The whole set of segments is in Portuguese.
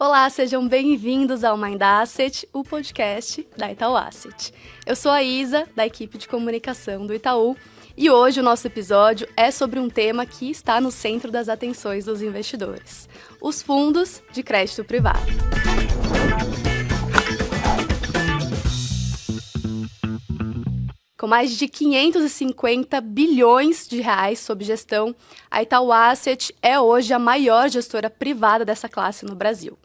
Olá, sejam bem-vindos ao Mind Asset, o podcast da Itaú Asset. Eu sou a Isa, da equipe de comunicação do Itaú, e hoje o nosso episódio é sobre um tema que está no centro das atenções dos investidores: os fundos de crédito privado. Com mais de 550 bilhões de reais sob gestão, a Itaú Asset é hoje a maior gestora privada dessa classe no Brasil.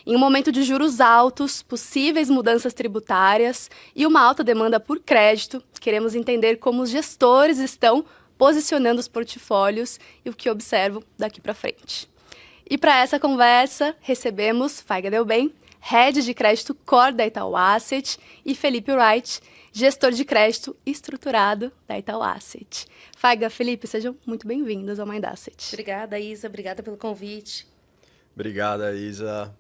Em um momento de juros altos, possíveis mudanças tributárias e uma alta demanda por crédito, queremos entender como os gestores estão posicionando os portfólios e o que observam daqui para frente. E para essa conversa, recebemos Faiga Delbem, Head de Crédito Core da Itaú Asset, e Felipe Wright, gestor de crédito estruturado da Itaú Asset. Faiga, Felipe, sejam muito bem-vindos ao Mind Asset. Obrigada, Isa. Obrigada pelo convite. Obrigada, Isa.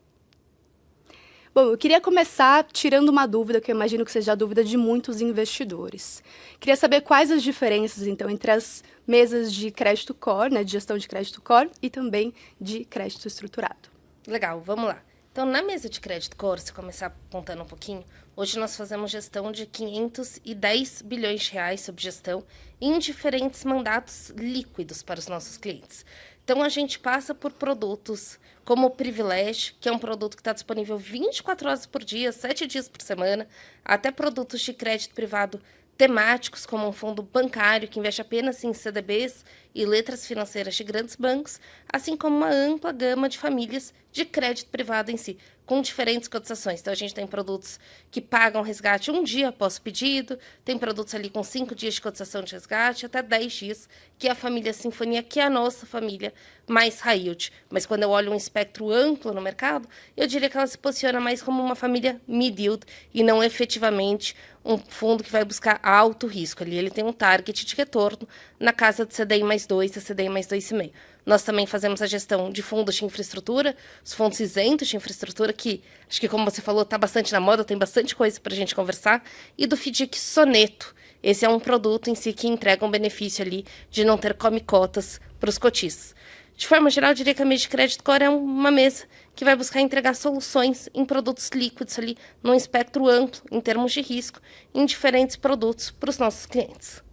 Bom, eu queria começar tirando uma dúvida, que eu imagino que seja a dúvida de muitos investidores. Queria saber quais as diferenças, então, entre as mesas de crédito core, de gestão de crédito core, e também de crédito estruturado. Legal, vamos lá. Então, na mesa de crédito core, se começar contando um pouquinho, hoje nós fazemos gestão de 510 bilhões de reais sob gestão em diferentes mandatos líquidos para os nossos clientes. Então, a gente passa por produtos como o Privilege, que é um produto que está disponível 24 horas por dia, 7 dias por semana, até produtos de crédito privado temáticos, como um fundo bancário que investe apenas em CDBs e letras financeiras de grandes bancos, assim como uma ampla gama de famílias de crédito privado em si, com diferentes cotizações. Então, a gente tem produtos que pagam resgate um dia após o pedido, tem produtos ali com 5 dias de cotização de resgate, até 10 dias, que é a família Sinfonia, que é a nossa família mais high yield. Mas quando eu olho um espectro amplo no mercado, eu diria que ela se posiciona mais como uma família mid yield e não efetivamente um fundo que vai buscar alto risco. Ali ele tem um target de retorno na casa de CDI mais 2 a CDI mais 2,5. Nós também fazemos a gestão de fundos de infraestrutura, os fundos isentos de infraestrutura, que acho que, como você falou, está bastante na moda, tem bastante coisa para a gente conversar, e do FDIC Soneto. Esse é um produto em si que entrega um benefício ali de não ter come-cotas para os cotistas. De forma geral, eu diria que a mesa de crédito core é uma mesa que vai buscar entregar soluções em produtos líquidos ali, num espectro amplo, em termos de risco, em diferentes produtos para os nossos clientes.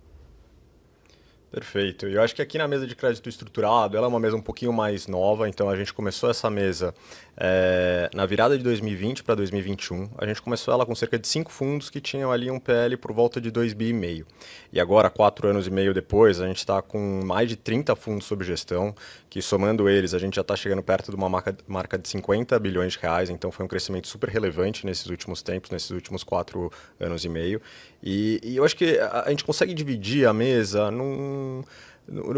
Perfeito. E eu acho que aqui na mesa de crédito estruturado, ela é uma mesa um pouquinho mais nova, então a gente começou essa mesa na virada de 2020 para 2021. A gente começou ela com cerca de 5 fundos que tinham ali um PL por volta de 2,5 bi. E agora, 4 anos e meio depois, a gente está com mais de 30 fundos sob gestão, que somando eles, a gente já está chegando perto de uma marca de 50 bilhões de reais, então foi um crescimento super relevante nesses últimos tempos, nesses últimos 4 anos e meio. E eu acho que a gente consegue dividir a mesa no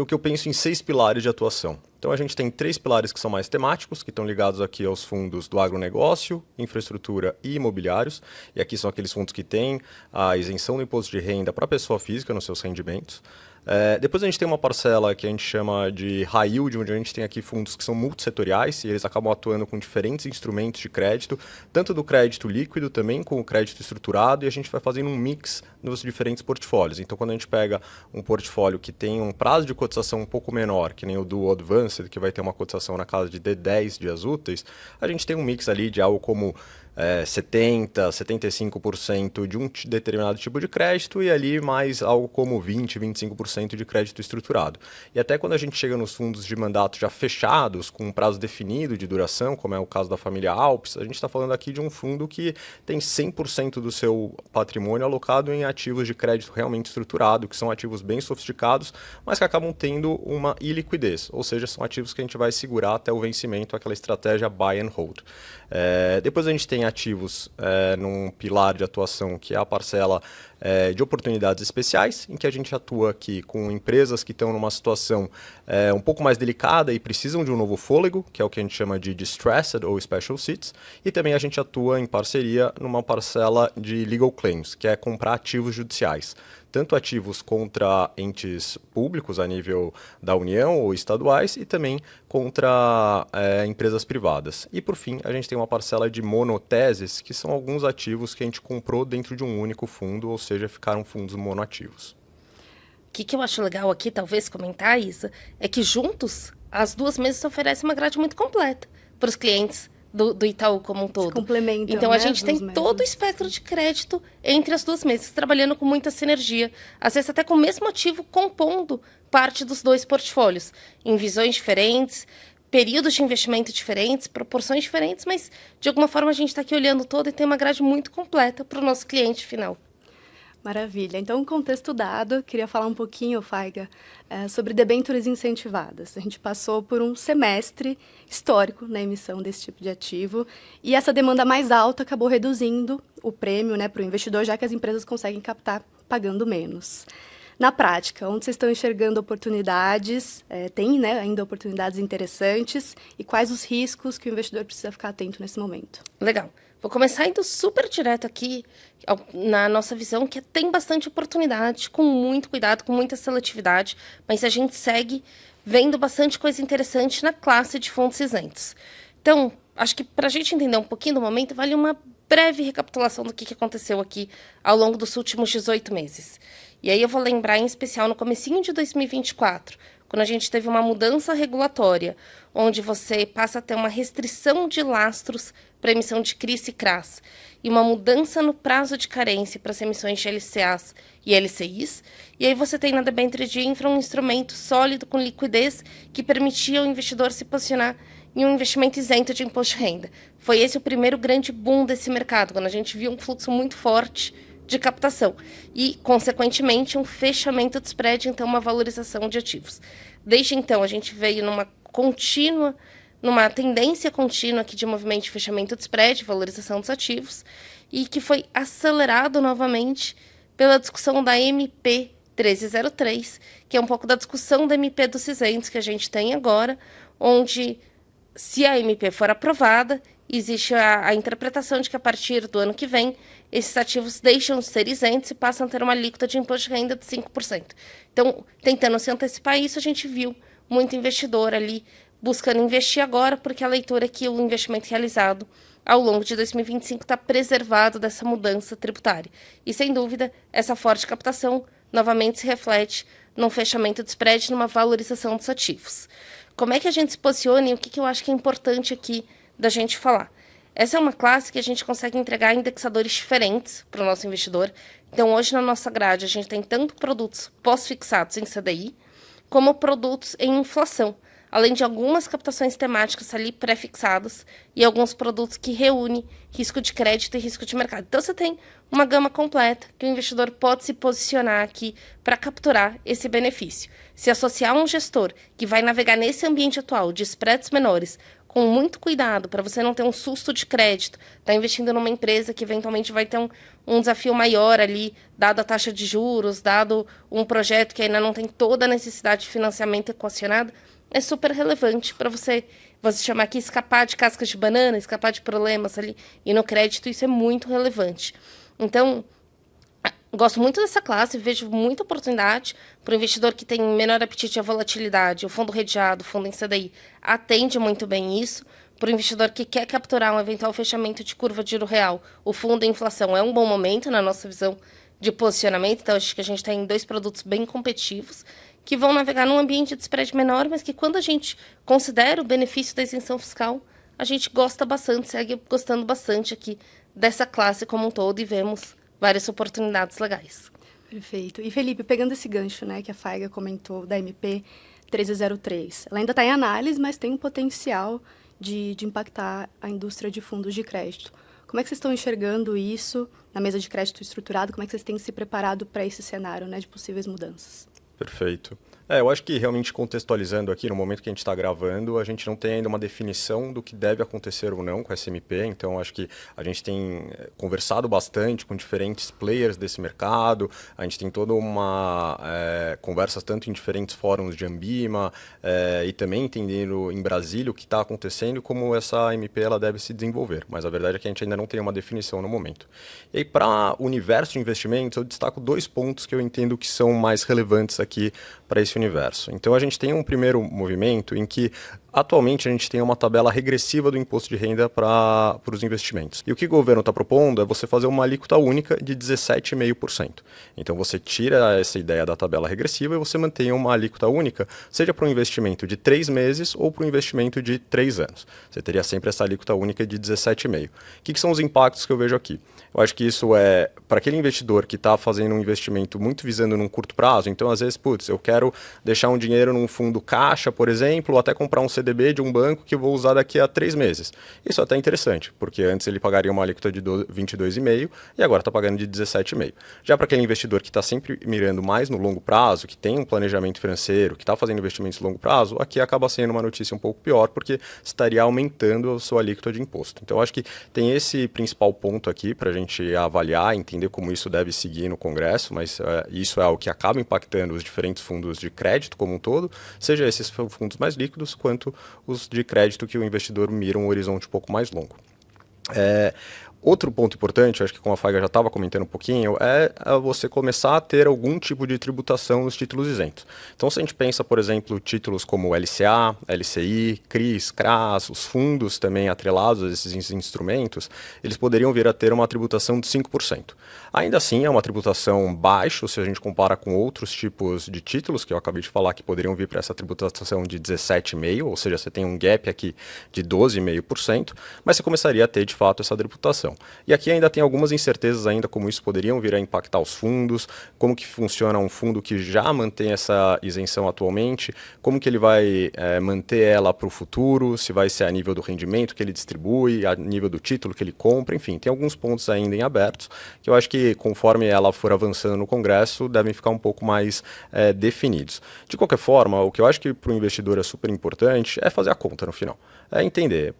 que eu penso em 6 pilares de atuação. Então a gente tem 3 pilares que são mais temáticos, que estão ligados aqui aos fundos do agronegócio, infraestrutura e imobiliários. E aqui são aqueles fundos que têm a isenção do imposto de renda para a pessoa física nos seus rendimentos. Depois a gente tem uma parcela que a gente chama de high yield, onde a gente tem aqui fundos que são multissetoriais e eles acabam atuando com diferentes instrumentos de crédito, tanto do crédito líquido também com o crédito estruturado, e a gente vai fazendo um mix nos diferentes portfólios. Então, quando a gente pega um portfólio que tem um prazo de cotização um pouco menor, que nem o do Advanced, que vai ter uma cotização na casa de 10 dias úteis, a gente tem um mix ali de algo como 70%, 75% de um determinado tipo de crédito e ali mais algo como 20%, 25% de crédito estruturado. E até quando a gente chega nos fundos de mandato já fechados, com um prazo definido de duração, como é o caso da família Alpes, a gente está falando aqui de um fundo que tem 100% do seu patrimônio alocado em ativos de crédito realmente estruturado, que são ativos bem sofisticados, mas que acabam tendo uma iliquidez, ou seja, são ativos que a gente vai segurar até o vencimento, aquela estratégia buy and hold. Depois a gente tem ativos num pilar de atuação que é a parcela de oportunidades especiais, em que a gente atua aqui com empresas que estão numa situação um pouco mais delicada e precisam de um novo fôlego, que é o que a gente chama de distressed ou special situations, e também a gente atua em parceria numa parcela de legal claims, que é comprar ativos judiciais. Tanto ativos contra entes públicos a nível da União ou estaduais e também contra empresas privadas. E, por fim, a gente tem uma parcela de monoteses, que são alguns ativos que a gente comprou dentro de um único fundo, ou seja, ficaram fundos monoativos. O que eu acho legal aqui, talvez, comentar, Isa, é que juntos as duas mesas oferecem uma grade muito completa para os clientes do Itaú como um todo. Se complementam, então, né, a gente tem todo o espectro de crédito entre as duas mesas, trabalhando com muita sinergia. Às vezes até com o mesmo ativo, compondo parte dos dois portfólios, em visões diferentes, períodos de investimento diferentes, proporções diferentes, mas, de alguma forma, a gente está aqui olhando todo e tem uma grade muito completa para o nosso cliente final. Maravilha. Então, contexto dado, queria falar um pouquinho, Faiga, sobre debêntures incentivadas. A gente passou por um semestre histórico na emissão desse tipo de ativo e essa demanda mais alta acabou reduzindo o prêmio, né, para o investidor, já que as empresas conseguem captar pagando menos. Na prática, onde vocês estão enxergando oportunidades, tem, né, ainda oportunidades interessantes e quais os riscos que o investidor precisa ficar atento nesse momento? Legal. Vou começar indo super direto aqui na nossa visão, que tem bastante oportunidade, com muito cuidado, com muita seletividade, mas a gente segue vendo bastante coisa interessante na classe de fundos isentos. Então, acho que para a gente entender um pouquinho do momento, vale uma breve recapitulação do que aconteceu aqui ao longo dos últimos 18 meses. E aí eu vou lembrar em especial no comecinho de 2024, quando a gente teve uma mudança regulatória, onde você passa a ter uma restrição de lastros para emissão de CRIs e CRAs, e uma mudança no prazo de carência para as emissões de LCAs e LCIs, e aí você tem na debênture de infra um instrumento sólido com liquidez que permitia ao investidor se posicionar em um investimento isento de imposto de renda. Foi esse o primeiro grande boom desse mercado, quando a gente viu um fluxo muito forte de captação e, consequentemente, um fechamento de spread, então uma valorização de ativos. Desde então, a gente veio numa tendência contínua aqui de movimento de fechamento de spread, valorização dos ativos, e que foi acelerado novamente pela discussão da MP 1303, que é um pouco da discussão da MP dos isentos que a gente tem agora, onde, se a MP for aprovada, existe a interpretação de que, a partir do ano que vem, esses ativos deixam de ser isentos e passam a ter uma alíquota de imposto de renda de 5%. Então, tentando se antecipar a isso, a gente viu muito investidor ali buscando investir agora, porque a leitura é que o investimento realizado ao longo de 2025 está preservado dessa mudança tributária. E, sem dúvida, essa forte captação novamente se reflete num fechamento de spread, numa valorização dos ativos. Como é que a gente se posiciona e o que eu acho que é importante aqui da gente falar? Essa é uma classe que a gente consegue entregar indexadores diferentes para o nosso investidor. Então, hoje na nossa grade, a gente tem tanto produtos pós-fixados em CDI, como produtos em inflação, além de algumas captações temáticas ali pré-fixadas e alguns produtos que reúnem risco de crédito e risco de mercado. Então, você tem uma gama completa que o investidor pode se posicionar aqui para capturar esse benefício. Se associar a um gestor que vai navegar nesse ambiente atual de spreads menores, com muito cuidado, para você não ter um susto de crédito, está investindo numa empresa que eventualmente vai ter um desafio maior ali, dado a taxa de juros, dado um projeto que ainda não tem toda a necessidade de financiamento equacionado, é super relevante para você chamar aqui, escapar de cascas de banana, escapar de problemas ali, e no crédito isso é muito relevante. Então, gosto muito dessa classe, vejo muita oportunidade para o investidor que tem menor apetite à volatilidade. O fundo redeado, o fundo em CDI, atende muito bem isso. Para o investidor que quer capturar um eventual fechamento de curva de juro real, o fundo em inflação é um bom momento na nossa visão de posicionamento. Então, acho que a gente tem 2 produtos bem competitivos que vão navegar num ambiente de spread menor, mas que, quando a gente considera o benefício da isenção fiscal, a gente gosta bastante, segue gostando bastante aqui dessa classe como um todo, e vemos várias oportunidades legais. Perfeito. E, Felipe, pegando esse gancho, né, que a Faiga comentou, da MP 1303, ela ainda está em análise, mas tem um potencial de impactar a indústria de fundos de crédito. Como é que vocês estão enxergando isso na mesa de crédito estruturado? Como é que vocês têm se preparado para esse cenário, né, de possíveis mudanças? Perfeito. Eu acho que, realmente, contextualizando aqui, no momento que a gente está gravando, a gente não tem ainda uma definição do que deve acontecer ou não com a SMP, então acho que a gente tem conversado bastante com diferentes players desse mercado, a gente tem toda uma conversas tanto em diferentes fóruns de Ambima e também entendendo em Brasília o que está acontecendo e como essa MP ela deve se desenvolver, mas a verdade é que a gente ainda não tem uma definição no momento. E aí, para o universo de investimentos, eu destaco 2 pontos que eu entendo que são mais relevantes aqui para esse universo. Então, a gente tem um primeiro movimento em que atualmente a gente tem uma tabela regressiva do imposto de renda para os investimentos. E o que o governo está propondo é você fazer uma alíquota única de 17,5%. Então você tira essa ideia da tabela regressiva e você mantém uma alíquota única, seja para um investimento de 3 meses ou para um investimento de 3 anos. Você teria sempre essa alíquota única de 17,5%. O que são os impactos que eu vejo aqui? Eu acho que isso é para aquele investidor que está fazendo um investimento muito visando num curto prazo. Então, às vezes, eu quero deixar um dinheiro num fundo caixa, por exemplo, ou até comprar um CDB de um banco que eu vou usar daqui a 3 meses. Isso é até interessante, porque antes ele pagaria uma alíquota de 22,5% e agora está pagando de 17,5%. Já para aquele investidor que está sempre mirando mais no longo prazo, que tem um planejamento financeiro, que está fazendo investimentos no longo prazo, aqui acaba sendo uma notícia um pouco pior, porque estaria aumentando a sua alíquota de imposto. Então, eu acho que tem esse principal ponto aqui para a gente avaliar, entender como isso deve seguir no Congresso, mas isso é algo que acaba impactando os diferentes fundos de crédito como um todo, seja esses fundos mais líquidos, quanto os de crédito que o investidor mira um horizonte um pouco mais longo. Outro ponto importante, acho que como a Faiga já estava comentando um pouquinho, é você começar a ter algum tipo de tributação nos títulos isentos. Então, se a gente pensa, por exemplo, títulos como LCA, LCI, CRIs, CRAS, os fundos também atrelados a esses instrumentos, eles poderiam vir a ter uma tributação de 5%. Ainda assim, é uma tributação baixa se a gente compara com outros tipos de títulos, que eu acabei de falar que poderiam vir para essa tributação de 17,5%, ou seja, você tem um gap aqui de 12,5%, mas você começaria a ter, de fato, essa tributação. E aqui ainda tem algumas incertezas ainda como isso poderiam vir a impactar os fundos, como que funciona um fundo que já mantém essa isenção atualmente, como que ele vai manter ela para o futuro, se vai ser a nível do rendimento que ele distribui, a nível do título que ele compra, enfim, tem alguns pontos ainda em abertos que eu acho que conforme ela for avançando no Congresso devem ficar um pouco mais definidos. De qualquer forma, o que eu acho que para o investidor é super importante é fazer a conta no final. É entender,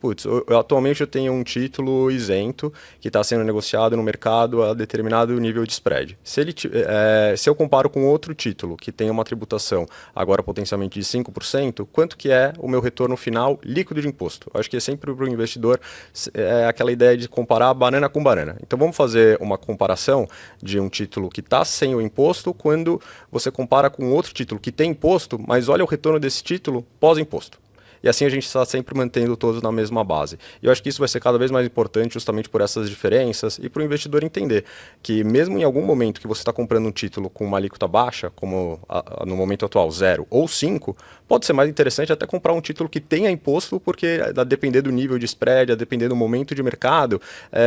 atualmente eu tenho um título isento que está sendo negociado no mercado a determinado nível de spread. Se eu comparo com outro título que tem uma tributação agora potencialmente de 5%, quanto que é o meu retorno final líquido de imposto? Eu acho que é sempre para o investidor aquela ideia de comparar banana com banana. Então vamos fazer uma comparação de um título que está sem o imposto quando você compara com outro título que tem imposto, mas olha o retorno desse título pós-imposto. E assim a gente está sempre mantendo todos na mesma base. E eu acho que isso vai ser cada vez mais importante justamente por essas diferenças e para o investidor entender que mesmo em algum momento que você está comprando um título com uma alíquota baixa, como no momento atual 0 ou 5, pode ser mais interessante até comprar um título que tenha imposto, porque a depender do nível de spread, a depender do momento de mercado,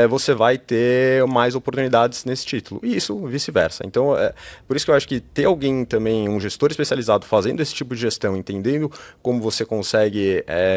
você vai ter mais oportunidades nesse título. E isso vice-versa. Então, por isso que eu acho que ter alguém também, um gestor especializado fazendo esse tipo de gestão, entendendo como você consegue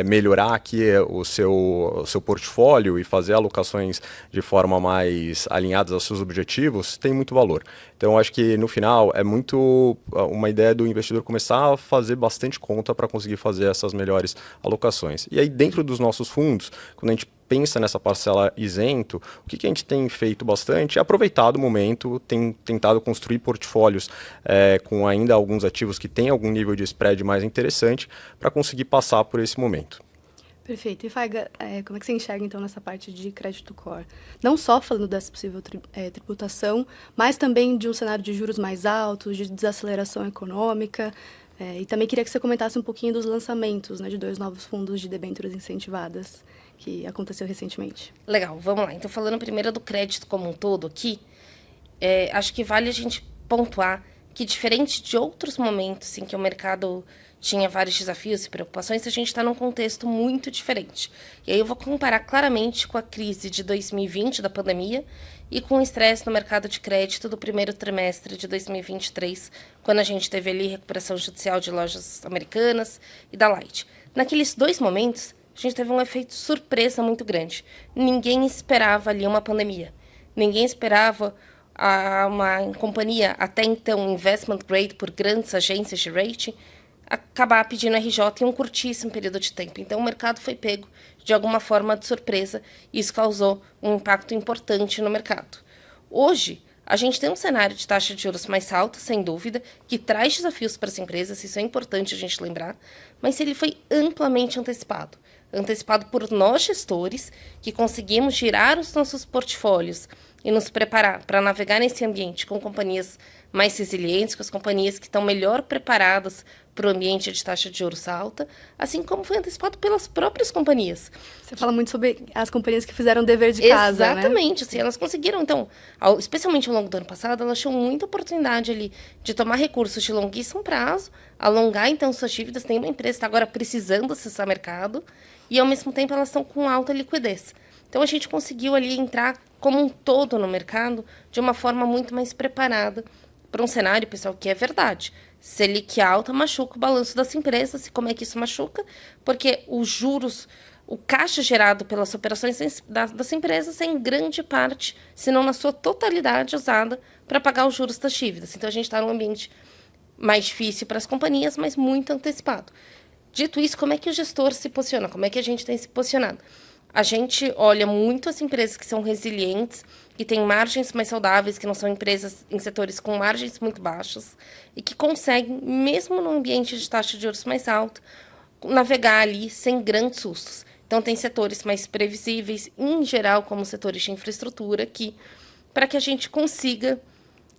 melhorar aqui o seu portfólio e fazer alocações de forma mais alinhadas aos seus objetivos, tem muito valor. Então, eu acho que no final é muito uma ideia do investidor começar a fazer bastante conta para conseguir fazer essas melhores alocações. E aí, dentro dos nossos fundos, quando a gente pensa nessa parcela isento, o que a gente tem feito bastante é aproveitado o momento, tem tentado construir portfólios com ainda alguns ativos que têm algum nível de spread mais interessante para conseguir passar por esse momento. Perfeito. E Faiga, como é que você enxerga, então, nessa parte de crédito core? Não só falando dessa possível tributação, mas também de um cenário de juros mais altos, de desaceleração econômica. E também queria que você comentasse um pouquinho dos lançamentos, né, de 2 novos fundos de debêntures incentivadas que aconteceu recentemente. Legal, vamos lá. Então, falando primeiro do crédito como um todo aqui, acho que vale a gente pontuar que, diferente de outros momentos em que o mercado tinha vários desafios e preocupações, a gente está num contexto muito diferente. E aí eu vou comparar claramente com a crise de 2020, da pandemia, e com o estresse no mercado de crédito do primeiro trimestre de 2023, quando a gente teve ali recuperação judicial de lojas americanas e da Light. Naqueles 2 momentos, a gente teve um efeito surpresa muito grande. Ninguém esperava ali uma pandemia. Ninguém esperava uma companhia, até então investment grade por grandes agências de rating, acabar pedindo RJ em um curtíssimo período de tempo. Então, o mercado foi pego de alguma forma de surpresa e isso causou um impacto importante no mercado. Hoje, a gente tem um cenário de taxa de juros mais alta, sem dúvida, que traz desafios para as empresas, isso é importante a gente lembrar, mas ele foi amplamente antecipado. Antecipado por nós, gestores, que conseguimos girar os nossos portfólios e nos preparar para navegar nesse ambiente com companhias mais resilientes, com as companhias que estão melhor preparadas para o ambiente de taxa de juros alta, assim como foi antecipado pelas próprias companhias. Você fala muito sobre as companhias que fizeram o dever de casa, Exatamente, assim, elas conseguiram, então, especialmente ao longo do ano passado, elas tinham muita oportunidade ali de tomar recursos de longuíssimo prazo, alongar, então, suas dívidas. Tem uma empresa que está agora precisando acessar mercado e, ao mesmo tempo, elas estão com alta liquidez. Então, a gente conseguiu ali entrar como um todo no mercado de uma forma muito mais preparada para um cenário, pessoal, que é verdade. Selic alta machuca o balanço das empresas. E como é que isso machuca? Porque os juros, o caixa gerado pelas operações das empresas é em grande parte, se não na sua totalidade, usada para pagar os juros das dívidas. Então, a gente está num ambiente mais difícil para as companhias, mas muito antecipado. Dito isso, como é que o gestor se posiciona? Como é que a gente tem se posicionado? A gente olha muito as empresas que são resilientes, que têm margens mais saudáveis, que não são empresas em setores com margens muito baixas e que conseguem, mesmo no ambiente de taxa de juros mais alta, navegar ali sem grandes sustos. Então, tem setores mais previsíveis, em geral, como setores de infraestrutura, que, para que a gente consiga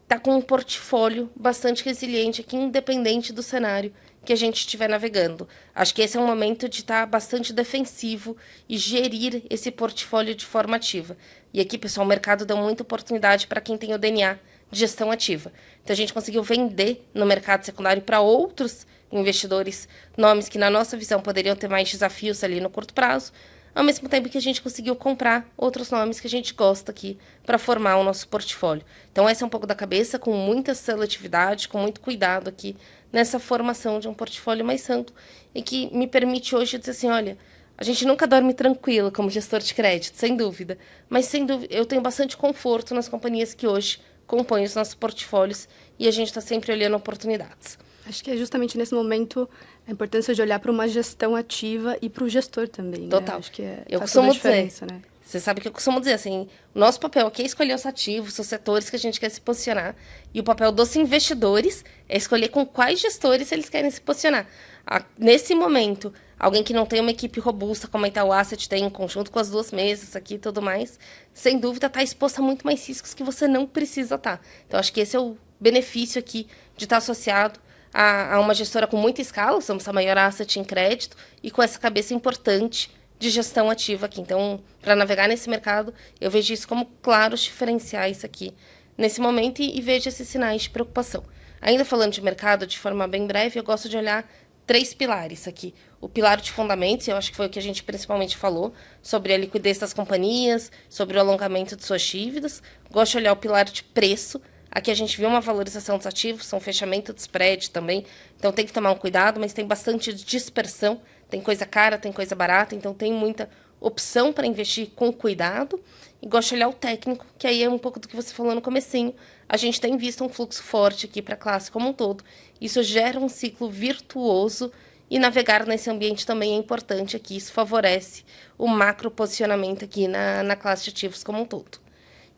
estar com um portfólio bastante resiliente aqui, independente do cenário que a gente estiver navegando. Acho que esse é um momento de estar bastante defensivo e gerir esse portfólio de forma ativa. E aqui, pessoal, o mercado deu muita oportunidade para quem tem o DNA de gestão ativa. Então, a gente conseguiu vender no mercado secundário para outros investidores, nomes que, na nossa visão, poderiam ter mais desafios ali no curto prazo, ao mesmo tempo que a gente conseguiu comprar outros nomes que a gente gosta aqui para formar o nosso portfólio. Então, essa é um pouco da cabeça, com muita seletividade, com muito cuidado aqui nessa formação de um portfólio mais amplo e que me permite hoje dizer assim, olha, a gente nunca dorme tranquilo como gestor de crédito, sem dúvida, mas sem dúvida eu tenho bastante conforto nas companhias que hoje compõem os nossos portfólios e a gente está sempre olhando oportunidades. Acho que é justamente nesse momento a importância de olhar para uma gestão ativa e para o gestor também. Total. Né? Acho que Eu faz toda costumo a diferença, dizer, né? você sabe que eu costumo dizer assim, o nosso papel aqui é escolher os ativos, os setores que a gente quer se posicionar, e o papel dos investidores é escolher com quais gestores eles querem se posicionar. Nesse momento, alguém que não tem uma equipe robusta, como a Itaú Asset tem, em conjunto com as duas mesas aqui e tudo mais, sem dúvida está exposto a muito mais riscos que você não precisa estar. Então, acho que esse é o benefício aqui de estar associado a uma gestora com muita escala, somos a maior asset em crédito, e com essa cabeça importante de gestão ativa aqui. Então, para navegar nesse mercado, eu vejo isso como claros diferenciais aqui nesse momento e vejo esses sinais de preocupação. Ainda falando de mercado, de forma bem breve, eu gosto de olhar 3 pilares aqui. O pilar de fundamentos, eu acho que foi o que a gente principalmente falou, sobre a liquidez das companhias, sobre o alongamento de suas dívidas. Gosto de olhar o pilar de preço. Aqui a gente viu uma valorização dos ativos, um fechamento de spread também, então tem que tomar um cuidado, mas tem bastante dispersão, tem coisa cara, tem coisa barata, então tem muita opção para investir com cuidado. E gosto de olhar o técnico, que aí é um pouco do que você falou no comecinho, a gente tem visto um fluxo forte aqui para a classe como um todo, isso gera um ciclo virtuoso e navegar nesse ambiente também é importante aqui, isso favorece o macro posicionamento aqui na classe de ativos como um todo.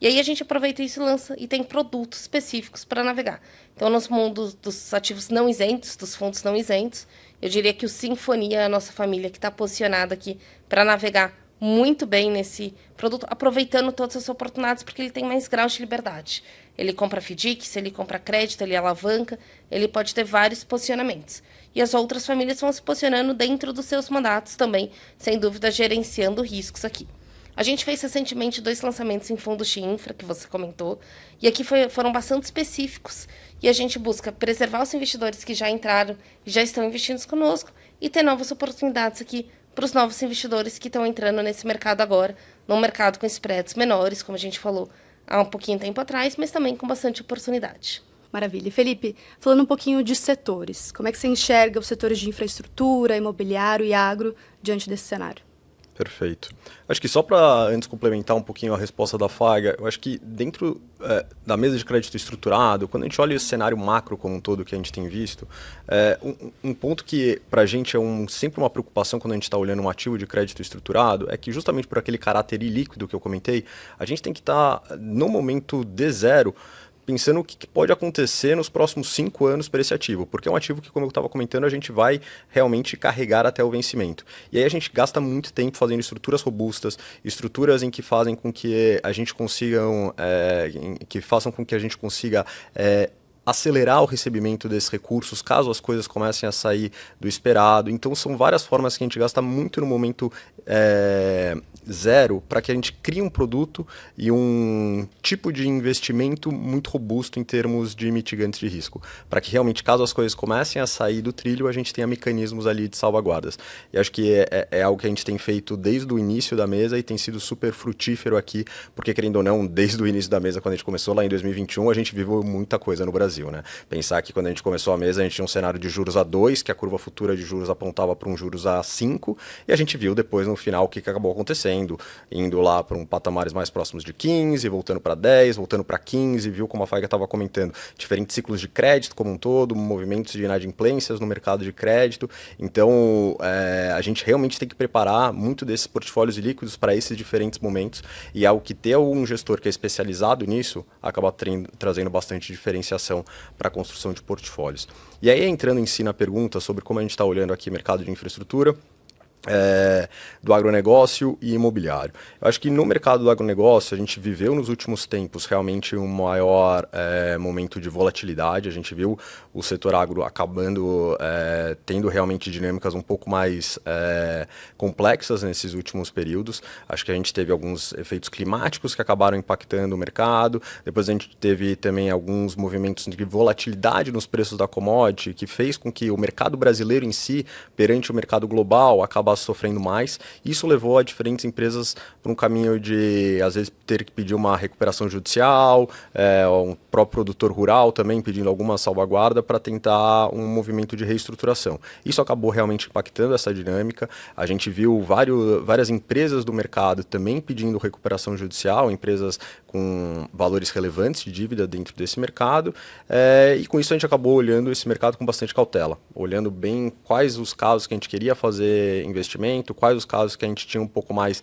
E aí a gente aproveita isso e lança, e tem produtos específicos para navegar. Então, nos mundos dos ativos não isentos, dos fundos não isentos, eu diria que o Sinfonia é a nossa família que está posicionada aqui para navegar muito bem nesse produto, aproveitando todas as oportunidades, porque ele tem mais grau de liberdade. Ele compra FDIC, ele compra crédito, ele alavanca, ele pode ter vários posicionamentos. E as outras famílias vão se posicionando dentro dos seus mandatos também, sem dúvida, gerenciando riscos aqui. A gente fez recentemente 2 lançamentos em fundos de infra, que você comentou, e aqui foram bastante específicos, e a gente busca preservar os investidores que já entraram e já estão investindo conosco, e ter novas oportunidades aqui para os novos investidores que estão entrando nesse mercado agora, num mercado com spreads menores, como a gente falou há um pouquinho tempo atrás, mas também com bastante oportunidade. Maravilha. E Felipe, falando um pouquinho de setores, como é que você enxerga os setores de infraestrutura, imobiliário e agro diante desse cenário? Perfeito. Acho que só para, antes, complementar um pouquinho a resposta da Faga, eu acho que dentro da mesa de crédito estruturado, quando a gente olha o cenário macro como um todo que a gente tem visto, um ponto que para a gente é sempre uma preocupação quando a gente está olhando um ativo de crédito estruturado é que justamente por aquele caráter ilíquido que eu comentei, a gente tem que estar, no momento D0, pensando o que pode acontecer nos próximos 5 anos para esse ativo, porque é um ativo que, como eu estava comentando, a gente vai realmente carregar até o vencimento. E aí a gente gasta muito tempo fazendo estruturas robustas, estruturas em que fazem com que a gente consiga, que façam com que a gente consiga acelerar o recebimento desses recursos, caso as coisas comecem a sair do esperado. Então, são várias formas que a gente gasta muito no momento zero para que a gente crie um produto e um tipo de investimento muito robusto em termos de mitigantes de risco, para que realmente, caso as coisas comecem a sair do trilho, a gente tenha mecanismos ali de salvaguardas. E acho que é algo que a gente tem feito desde o início da mesa e tem sido super frutífero aqui, porque, querendo ou não, desde o início da mesa, quando a gente começou lá em 2021, a gente viveu muita coisa no Brasil, né? Pensar que quando a gente começou a mesa, a gente tinha um cenário de juros a 2, que a curva futura de juros apontava para um juros a 5, e a gente viu depois, no final, o que acabou acontecendo, indo lá para patamares mais próximos de 15, voltando para 10, voltando para 15, viu como a Faiga estava comentando, diferentes ciclos de crédito como um todo, movimentos de inadimplências no mercado de crédito. Então, a gente realmente tem que preparar muito desses portfólios líquidos para esses diferentes momentos, e algo que ter um gestor que é especializado nisso acaba trazendo bastante diferenciação para a construção de portfólios. E aí, entrando em si na pergunta sobre como a gente está olhando aqui mercado de infraestrutura, do agronegócio e imobiliário. Eu acho que no mercado do agronegócio a gente viveu nos últimos tempos realmente um maior momento de volatilidade. A gente viu o setor agro acabando tendo realmente dinâmicas um pouco mais complexas nesses últimos períodos. Acho que a gente teve alguns efeitos climáticos que acabaram impactando o mercado. Depois a gente teve também alguns movimentos de volatilidade nos preços da commodity, que fez com que o mercado brasileiro em si, perante o mercado global, acabasse sofrendo mais. Isso levou a diferentes empresas para um caminho de, às vezes, ter que pedir uma recuperação judicial, um próprio produtor rural também pedindo alguma salvaguarda para tentar um movimento de reestruturação. Isso acabou realmente impactando essa dinâmica. A gente viu várias empresas do mercado também pedindo recuperação judicial, empresas com valores relevantes de dívida dentro desse mercado, e com isso a gente acabou olhando esse mercado com bastante cautela, olhando bem quais os casos que a gente queria fazer investimento, quais os casos que a gente tinha um pouco mais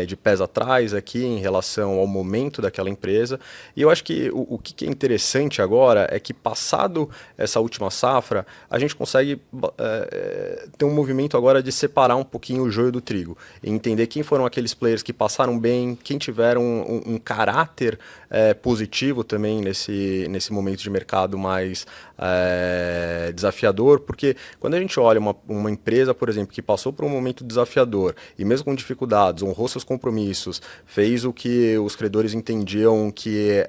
de pés atrás aqui em relação ao momento daquela empresa. E eu acho que o que é interessante agora é que, passado essa última safra, a gente consegue ter um movimento agora de separar um pouquinho o joio do trigo e entender quem foram aqueles players que passaram bem, quem tiveram um caráter positivo também nesse momento de mercado mais desafiador, porque quando a gente olha uma empresa, por exemplo, que passou por um momento desafiador e mesmo com dificuldades, honrou seus compromissos, fez o que os credores entendiam que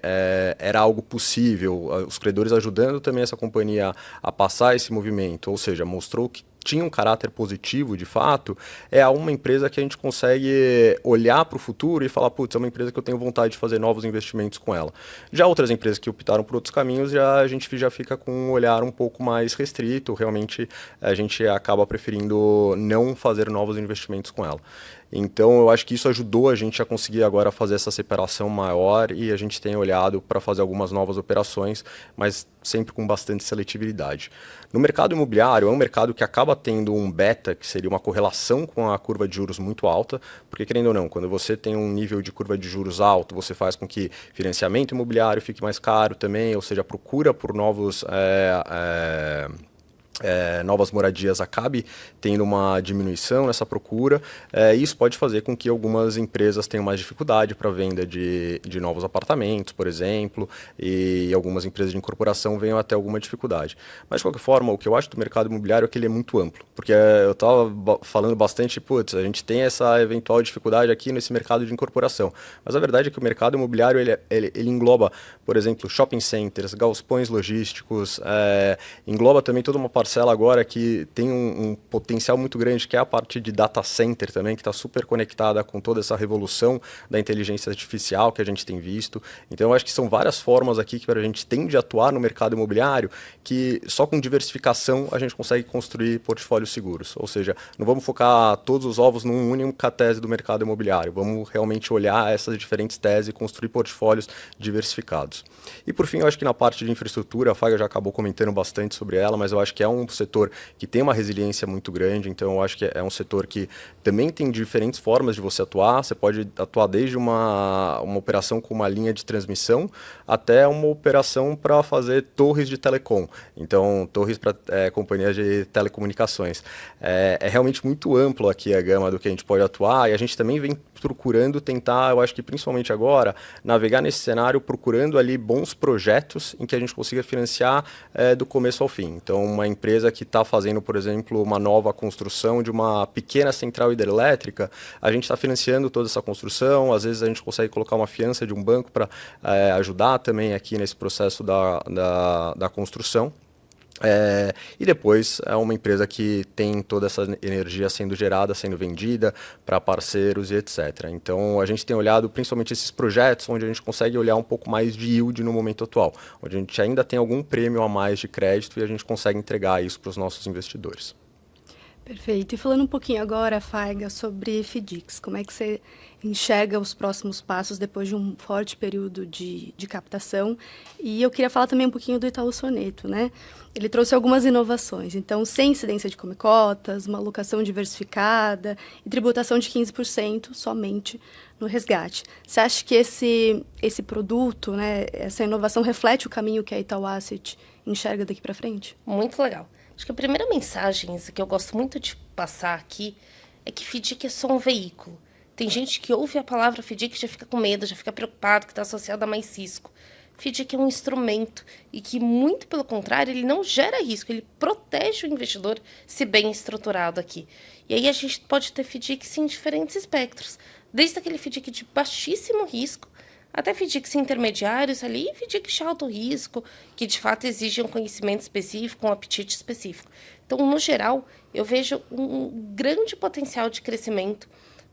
era algo possível, os credores ajudando também essa companhia a passar esse movimento, ou seja, mostrou que tinha um caráter positivo, de fato, é uma empresa que a gente consegue olhar para o futuro e falar, putz, é uma empresa que eu tenho vontade de fazer novos investimentos com ela. Já outras empresas que optaram por outros caminhos, a gente já fica com um olhar um pouco mais restrito, realmente a gente acaba preferindo não fazer novos investimentos com ela. Então, eu acho que isso ajudou a gente a conseguir agora fazer essa separação maior e a gente tem olhado para fazer algumas novas operações, mas sempre com bastante seletividade. No mercado imobiliário, é um mercado que acaba tendo um beta, que seria uma correlação com a curva de juros muito alta, porque, querendo ou não, quando você tem um nível de curva de juros alto, você faz com que financiamento imobiliário fique mais caro também, ou seja, a procura por novas moradias acabe tendo uma diminuição nessa procura, isso pode fazer com que algumas empresas tenham mais dificuldade para a venda de novos apartamentos, por exemplo, e algumas empresas de incorporação venham até alguma dificuldade. Mas, de qualquer forma, o que eu acho do mercado imobiliário é que ele é muito amplo, porque eu estava falando bastante, putz, a gente tem essa eventual dificuldade aqui nesse mercado de incorporação, mas a verdade é que o mercado imobiliário ele engloba, por exemplo, shopping centers, galpões logísticos, engloba também toda uma parcela agora que tem um potencial muito grande, que é a parte de data center também, que está super conectada com toda essa revolução da inteligência artificial que a gente tem visto. Então, eu acho que são várias formas aqui que a gente tem de atuar no mercado imobiliário, que só com diversificação a gente consegue construir portfólios seguros. Ou seja, não vamos focar todos os ovos numa única tese do mercado imobiliário, vamos realmente olhar essas diferentes teses e construir portfólios diversificados. E, por fim, eu acho que na parte de infraestrutura, a Faiga já acabou comentando bastante sobre ela, mas eu acho que é um setor que tem uma resiliência muito grande, então eu acho que é um setor que também tem diferentes formas de você atuar. Você pode atuar desde uma operação com uma linha de transmissão até uma operação para fazer torres de telecom, então torres para companhias de telecomunicações. É realmente muito amplo aqui a gama do que a gente pode atuar, e a gente também vem procurando tentar, eu acho que principalmente agora, navegar nesse cenário, procurando ali bons projetos em que a gente consiga financiar do começo ao fim. Então, uma empresa que está fazendo, por exemplo, uma nova construção de uma pequena central hidrelétrica, a gente está financiando toda essa construção, às vezes a gente consegue colocar uma fiança de um banco para ajudar também aqui nesse processo da construção. E depois é uma empresa que tem toda essa energia sendo gerada, sendo vendida para parceiros e etc. Então a gente tem olhado principalmente esses projetos onde a gente consegue olhar um pouco mais de yield no momento atual, onde a gente ainda tem algum prêmio a mais de crédito e a gente consegue entregar isso para os nossos investidores. Perfeito. E falando um pouquinho agora, Faiga, sobre FDICs, como é que você enxerga os próximos passos depois de um forte período de captação? E eu queria falar também um pouquinho do Itaú Soneto, né? Ele trouxe algumas inovações, então, sem incidência de come-cotas, uma alocação diversificada e tributação de 15% somente no resgate. Você acha que esse produto, né, essa inovação reflete o caminho que a Itaú Asset enxerga daqui para frente? Muito legal. Acho que a primeira mensagem que eu gosto muito de passar aqui é que FDIC é só um veículo. Tem gente que ouve a palavra FDIC e já fica com medo, já fica preocupado que está associado a mais risco. FDIC é um instrumento e que, muito pelo contrário, ele não gera risco, ele protege o investidor se bem estruturado aqui. E aí a gente pode ter FDICs em diferentes espectros, desde aquele FDIC de baixíssimo risco, até FDICs intermediários ali, e FDICs de alto risco, que de fato exigem um conhecimento específico, um apetite específico. Então, no geral, eu vejo um grande potencial de crescimento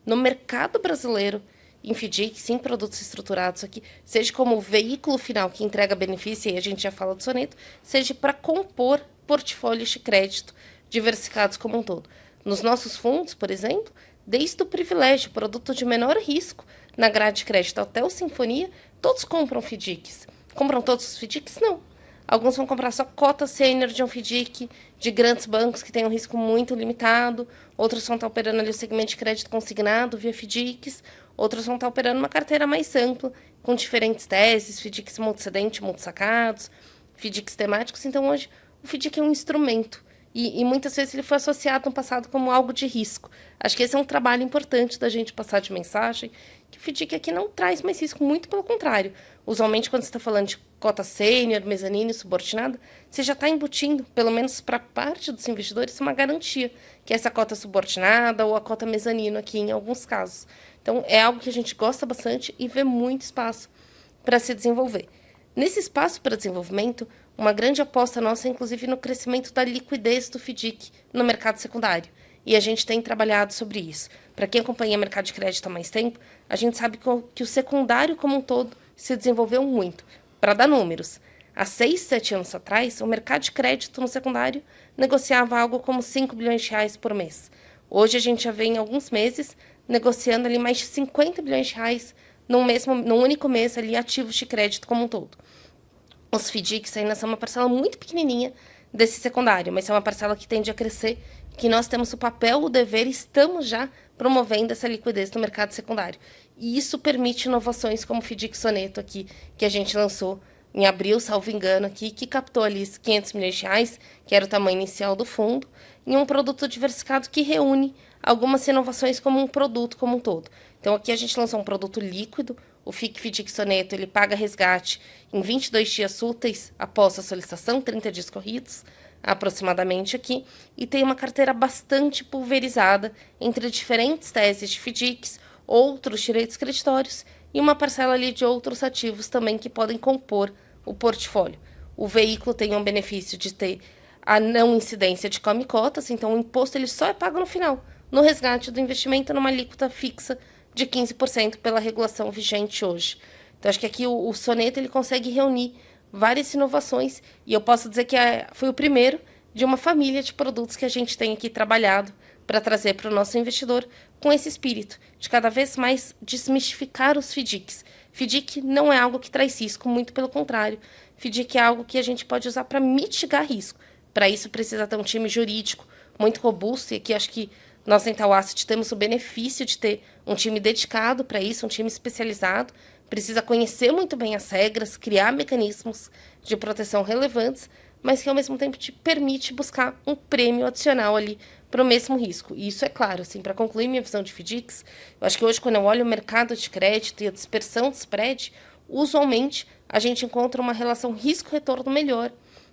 no mercado brasileiro em FDICs, em produtos estruturados aqui, seja como veículo final que entrega benefício, e a gente já fala do Soneto, seja para compor portfólios de crédito diversificados como um todo. Nos nossos fundos, por exemplo, desde o privilégio, produto de menor risco, na grade de crédito até o Sinfonia, todos compram FDICs. Compram todos os FDICs? Não. Alguns vão comprar só cota sênior de um FDIC, de grandes bancos que têm um risco muito limitado. Outros vão estar operando ali o segmento de crédito consignado via FDICs. Outros vão estar operando uma carteira mais ampla, com diferentes teses, FDICs multicedente, multissacados, FDICs temáticos. Então, hoje, o FDIC é um instrumento. E muitas vezes ele foi associado no passado como algo de risco. Acho que esse é um trabalho importante da gente passar de mensagem, que o FDIC aqui não traz mais risco, muito pelo contrário. Usualmente, quando você está falando de cota sênior, mezanino e subordinada, você já está embutindo, pelo menos para parte dos investidores, uma garantia, que é essa cota subordinada ou a cota mezanino aqui, em alguns casos. Então, é algo que a gente gosta bastante e vê muito espaço para se desenvolver. Nesse espaço para desenvolvimento, uma grande aposta nossa é, inclusive, no crescimento da liquidez do FDIC no mercado secundário. E a gente tem trabalhado sobre isso. Para quem acompanha o mercado de crédito há mais tempo, a gente sabe que o secundário como um todo se desenvolveu muito. Para dar números, há 6, 7 anos atrás, o mercado de crédito no secundário negociava algo como 5 bilhões de reais por mês. Hoje a gente já vê em alguns meses negociando ali mais de 50 bilhões de reais num único mês ali, ativos de crédito como um todo. Os FDICs ainda são uma parcela muito pequenininha desse secundário, mas é uma parcela que tende a crescer, que nós temos o papel, o dever, e estamos já promovendo essa liquidez no mercado secundário. E isso permite inovações como o FDIC Soneto aqui, que a gente lançou em abril, salvo engano, aqui, que captou ali 500 milhões de reais, que era o tamanho inicial do fundo, em um produto diversificado que reúne algumas inovações como um produto como um todo. Então, aqui a gente lançou um produto líquido, o FDIC Soneto, ele paga resgate em 22 dias úteis após a solicitação, 30 dias corridos, aproximadamente aqui, e tem uma carteira bastante pulverizada entre diferentes teses de FDICs, outros direitos creditórios e uma parcela ali de outros ativos também que podem compor o portfólio. O veículo tem um benefício de ter a não incidência de come-cotas, então o imposto ele só é pago no final, no resgate do investimento numa alíquota fixa de 15% pela regulação vigente hoje. Então, acho que aqui o Soneto ele consegue reunir várias inovações e eu posso dizer que foi o primeiro de uma família de produtos que a gente tem aqui trabalhado para trazer para o nosso investidor com esse espírito de cada vez mais desmistificar os FDICs. FDIC não é algo que traz risco, muito pelo contrário. FDIC é algo que a gente pode usar para mitigar risco. Para isso precisa ter um time jurídico muito robusto, e aqui acho que nós, em Itaú Asset, temos o benefício de ter um time dedicado para isso, um time especializado. Precisa conhecer muito bem as regras, criar mecanismos de proteção relevantes, mas que, ao mesmo tempo, te permite buscar um prêmio adicional ali para o mesmo risco. E isso é claro, assim, para concluir minha visão de FDICs, eu acho que hoje, quando eu olho o mercado de crédito e a dispersão de spread, usualmente a gente encontra uma relação risco-retorno melhor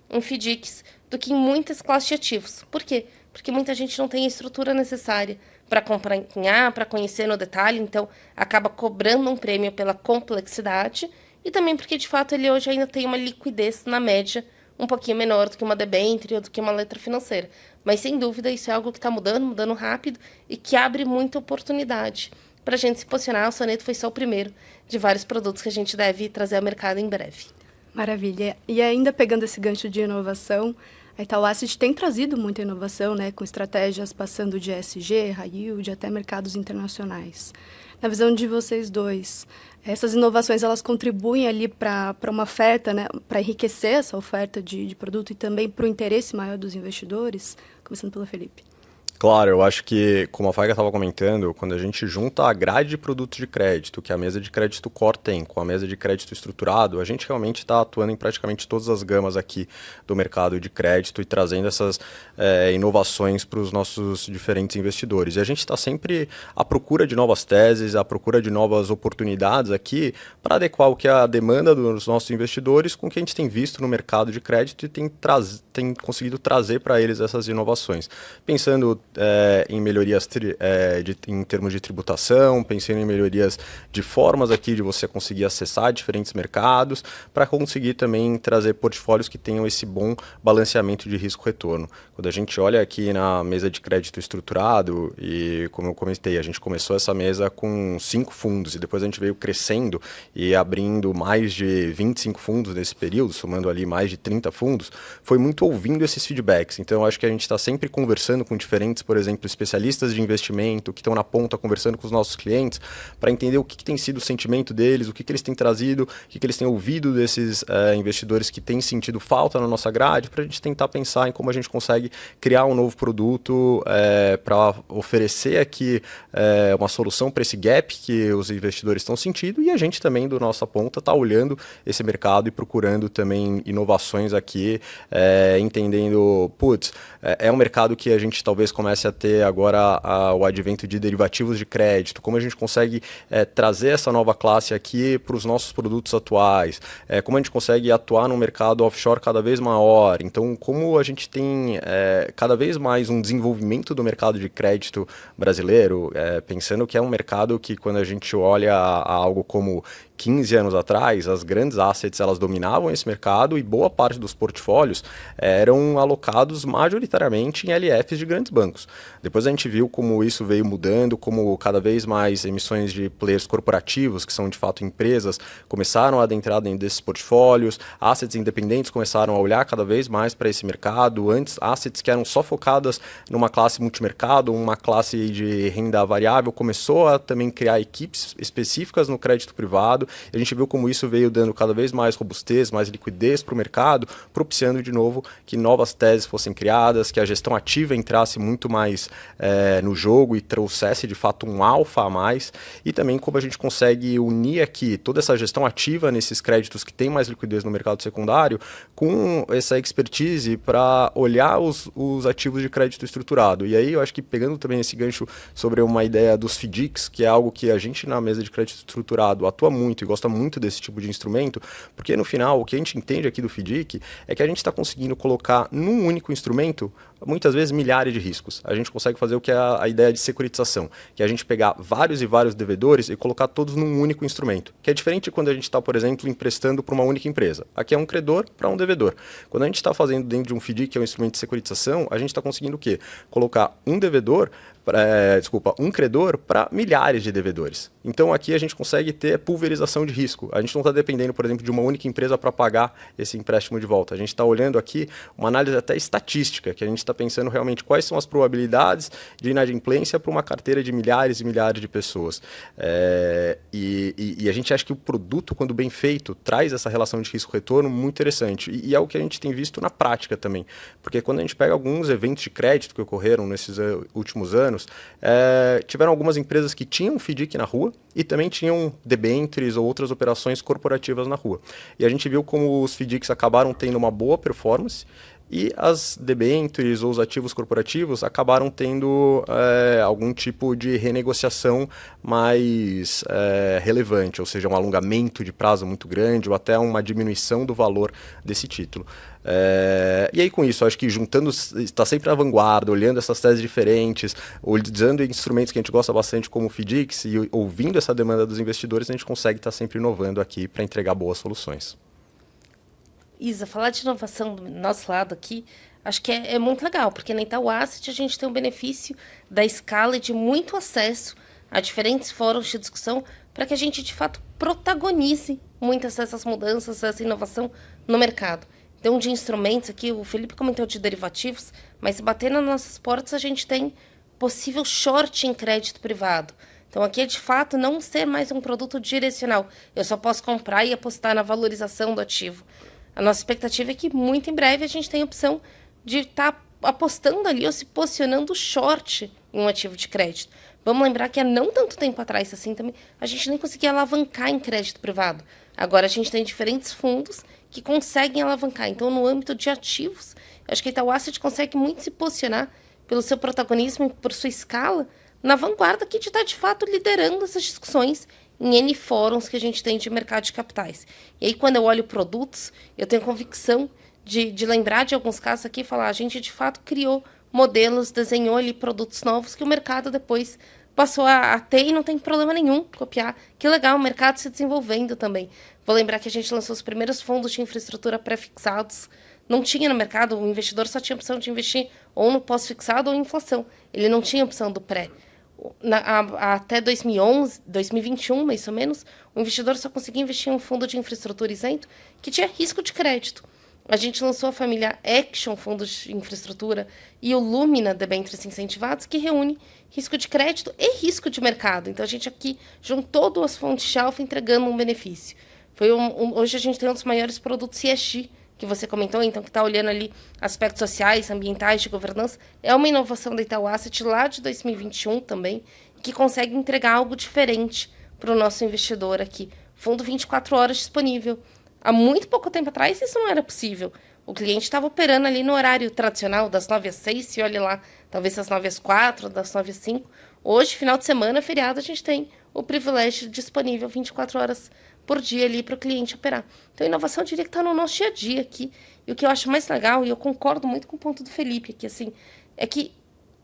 em FDICs do que em muitas classes de ativos. Por quê? Porque muita gente não tem a estrutura necessária para acompanhar, para conhecer no detalhe, então acaba cobrando um prêmio pela complexidade, e também porque, de fato, ele hoje ainda tem uma liquidez, na média, um pouquinho menor do que uma debênture ou do que uma letra financeira. Mas, sem dúvida, isso é algo que está mudando rápido, e que abre muita oportunidade para a gente se posicionar. O Soneto foi só o primeiro de vários produtos que a gente deve trazer ao mercado em breve. Maravilha. E ainda pegando esse gancho de inovação, a Itaú Asset tem trazido muita inovação, né, com estratégias passando de ESG, high yield, até mercados internacionais. Na visão de vocês dois, essas inovações elas contribuem ali para uma oferta, né, para enriquecer essa oferta de produto e também para o interesse maior dos investidores? Começando pelo Felipe. Claro, eu acho que, como a Faiga estava comentando, quando a gente junta a grade de produtos de crédito, que a mesa de crédito core tem, com a mesa de crédito estruturado, a gente realmente está atuando em praticamente todas as gamas aqui do mercado de crédito e trazendo essas inovações para os nossos diferentes investidores. E a gente está sempre à procura de novas teses, à procura de novas oportunidades aqui para adequar o que é a demanda dos nossos investidores com o que a gente tem visto no mercado de crédito e tem conseguido trazer para eles essas inovações. Pensando em melhorias em termos de tributação, pensando em melhorias de formas aqui de você conseguir acessar diferentes mercados, para conseguir também trazer portfólios que tenham esse bom balanceamento de risco-retorno. Quando a gente olha aqui na mesa de crédito estruturado, e como eu comentei, a gente começou essa mesa com 5 fundos, e depois a gente veio crescendo e abrindo mais de 25 fundos nesse período, somando ali mais de 30 fundos, foi muito ouvindo esses feedbacks. Então, eu acho que a gente está sempre conversando com diferentes, por exemplo, especialistas de investimento que estão na ponta conversando com os nossos clientes para entender o que tem sido o sentimento deles, o que eles têm trazido, o que eles têm ouvido desses investidores que têm sentido falta na nossa grade, para a gente tentar pensar em como a gente consegue criar um novo produto para oferecer aqui uma solução para esse gap que os investidores estão sentindo, e a gente também, do nossa ponta, está olhando esse mercado e procurando também inovações aqui, entendendo, é um mercado que a gente talvez comece a ter agora o advento de derivativos de crédito, como a gente consegue trazer essa nova classe aqui para os nossos produtos atuais, como a gente consegue atuar num mercado offshore cada vez maior. Então, como a gente tem cada vez mais um desenvolvimento do mercado de crédito brasileiro, pensando que é um mercado que, quando a gente olha a algo como 15 anos atrás, as grandes assets elas dominavam esse mercado e boa parte dos portfólios eram alocados majoritariamente em LFs de grandes bancos. Depois a gente viu como isso veio mudando, como cada vez mais emissões de players corporativos, que são de fato empresas, começaram a adentrar dentro desses portfólios, assets independentes começaram a olhar cada vez mais para esse mercado. Antes, assets que eram só focadas numa classe multimercado, uma classe de renda variável, começou a também criar equipes específicas no crédito privado. A gente viu como isso veio dando cada vez mais robustez, mais liquidez para o mercado, propiciando de novo que novas teses fossem criadas, que a gestão ativa entrasse muito mais no jogo e trouxesse de fato um alfa a mais, e também como a gente consegue unir aqui toda essa gestão ativa nesses créditos que tem mais liquidez no mercado secundário, com essa expertise para olhar os ativos de crédito estruturado. E aí eu acho que, pegando também esse gancho sobre uma ideia dos FDICs, que é algo que a gente na mesa de crédito estruturado atua muito e gosta muito desse tipo de instrumento, porque no final o que a gente entende aqui do FDIC é que a gente está conseguindo colocar num único instrumento muitas vezes milhares de riscos. A gente consegue fazer o que é a ideia de securitização, que é a gente pegar vários e vários devedores e colocar todos num único instrumento, que é diferente de quando a gente está, por exemplo, emprestando para uma única empresa. Aqui é um credor para um devedor. Quando a gente está fazendo dentro de um FDIC, que é um instrumento de securitização, a gente está conseguindo o quê? Colocar um devedor um credor para milhares de devedores. Então aqui a gente consegue ter pulverização de risco. A gente não está dependendo, por exemplo, de uma única empresa para pagar esse empréstimo de volta. A gente está olhando aqui uma análise até estatística, que a gente está pensando realmente quais são as probabilidades de inadimplência para uma carteira de milhares e milhares de pessoas. E a gente acha que o produto, quando bem feito, traz essa relação de risco-retorno muito interessante. E é o que a gente tem visto na prática também. Porque quando a gente pega alguns eventos de crédito que ocorreram nesses últimos anos, tiveram algumas empresas que tinham FDIC na rua e também tinham debêntures ou outras operações corporativas na rua. E a gente viu como os FDICs acabaram tendo uma boa performance e as debêntures ou os ativos corporativos acabaram tendo algum tipo de renegociação mais relevante, ou seja, um alongamento de prazo muito grande ou até uma diminuição do valor desse título. E aí com isso, acho que juntando, está sempre na vanguarda, olhando essas teses diferentes, usando instrumentos que a gente gosta bastante como o FDICs e ouvindo essa demanda dos investidores, a gente consegue estar sempre inovando aqui para entregar boas soluções. Isa, falar de inovação do nosso lado aqui, acho que é muito legal, porque na Itaú Asset a gente tem o benefício da escala e de muito acesso a diferentes fóruns de discussão para que a gente, de fato, protagonize muitas dessas mudanças, essa inovação no mercado. Então, de instrumentos aqui, o Felipe comentou de derivativos, mas se bater nas nossas portas, a gente tem possível short em crédito privado. Então, aqui é, de fato, não ser mais um produto direcional. Eu só posso comprar e apostar na valorização do ativo. A nossa expectativa é que, muito em breve, a gente tenha a opção de estar apostando ali ou se posicionando short em um ativo de crédito. Vamos lembrar que há não tanto tempo atrás assim também, a gente nem conseguia alavancar em crédito privado. Agora a gente tem diferentes fundos que conseguem alavancar. Então, no âmbito de ativos, eu acho que a Itaú Asset consegue muito se posicionar pelo seu protagonismo e por sua escala na vanguarda que de estar, de fato, liderando essas discussões em N fóruns que a gente tem de mercado de capitais. E aí, quando eu olho produtos, eu tenho convicção de lembrar de alguns casos aqui e falar, a gente, de fato, criou modelos, desenhou ali produtos novos que o mercado depois passou a ter e não tem problema nenhum copiar. Que legal, o mercado se desenvolvendo também. Vou lembrar que a gente lançou os primeiros fundos de infraestrutura pré-fixados. Não tinha no mercado, o investidor só tinha opção de investir ou no pós-fixado ou em inflação. Ele não tinha opção do pré. Até 2011, 2021, mais ou menos, o investidor só conseguia investir em um fundo de infraestrutura isento que tinha risco de crédito. A gente lançou a família Action, fundos de infraestrutura, e o Lumina, debêntures incentivados, que reúne risco de crédito e risco de mercado. Então, a gente aqui juntou duas fontes de alfa entregando um benefício. Hoje a gente tem um dos maiores produtos ESG, que você comentou, então, que está olhando ali aspectos sociais, ambientais, de governança. É uma inovação da Itaú Asset lá de 2021 também, que consegue entregar algo diferente para o nosso investidor aqui. Fundo 24 horas disponível. Há muito pouco tempo atrás isso não era possível. O cliente estava operando ali no horário tradicional, das 9 às 6, se olha lá, talvez das 9 às 4, das 9 às 5. Hoje, final de semana, feriado, a gente tem o privilégio disponível 24 horas por dia ali para o cliente operar. Então, a inovação, eu diria que está no nosso dia a dia aqui. E o que eu acho mais legal, e eu concordo muito com o ponto do Felipe aqui, assim, é que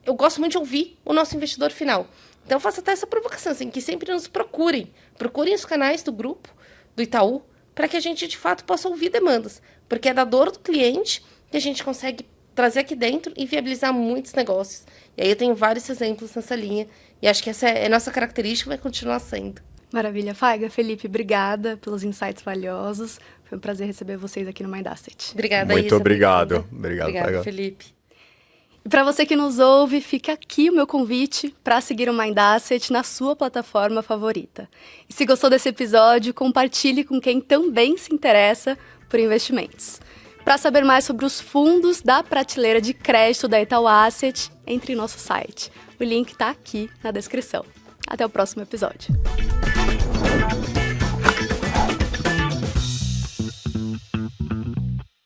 eu gosto muito de ouvir o nosso investidor final. Então, eu faço até essa provocação, assim, que sempre nos procurem. Procurem os canais do grupo, do Itaú, para que a gente, de fato, possa ouvir demandas. Porque é da dor do cliente que a gente consegue trazer aqui dentro e viabilizar muitos negócios. E aí eu tenho vários exemplos nessa linha. E acho que essa é a nossa característica e vai continuar sendo. Maravilha. Faiga, Felipe, obrigada pelos insights valiosos. Foi um prazer receber vocês aqui no Mind Asset. Obrigada, Muito Isa. obrigado. Obrigado, Obrigada, Felipe. E para você que nos ouve, fica aqui o meu convite para seguir o Mind Asset na sua plataforma favorita. E se gostou desse episódio, compartilhe com quem também se interessa por investimentos. Para saber mais sobre os fundos da prateleira de crédito da Itaú Asset, entre em nosso site. O link está aqui na descrição. Até o próximo episódio.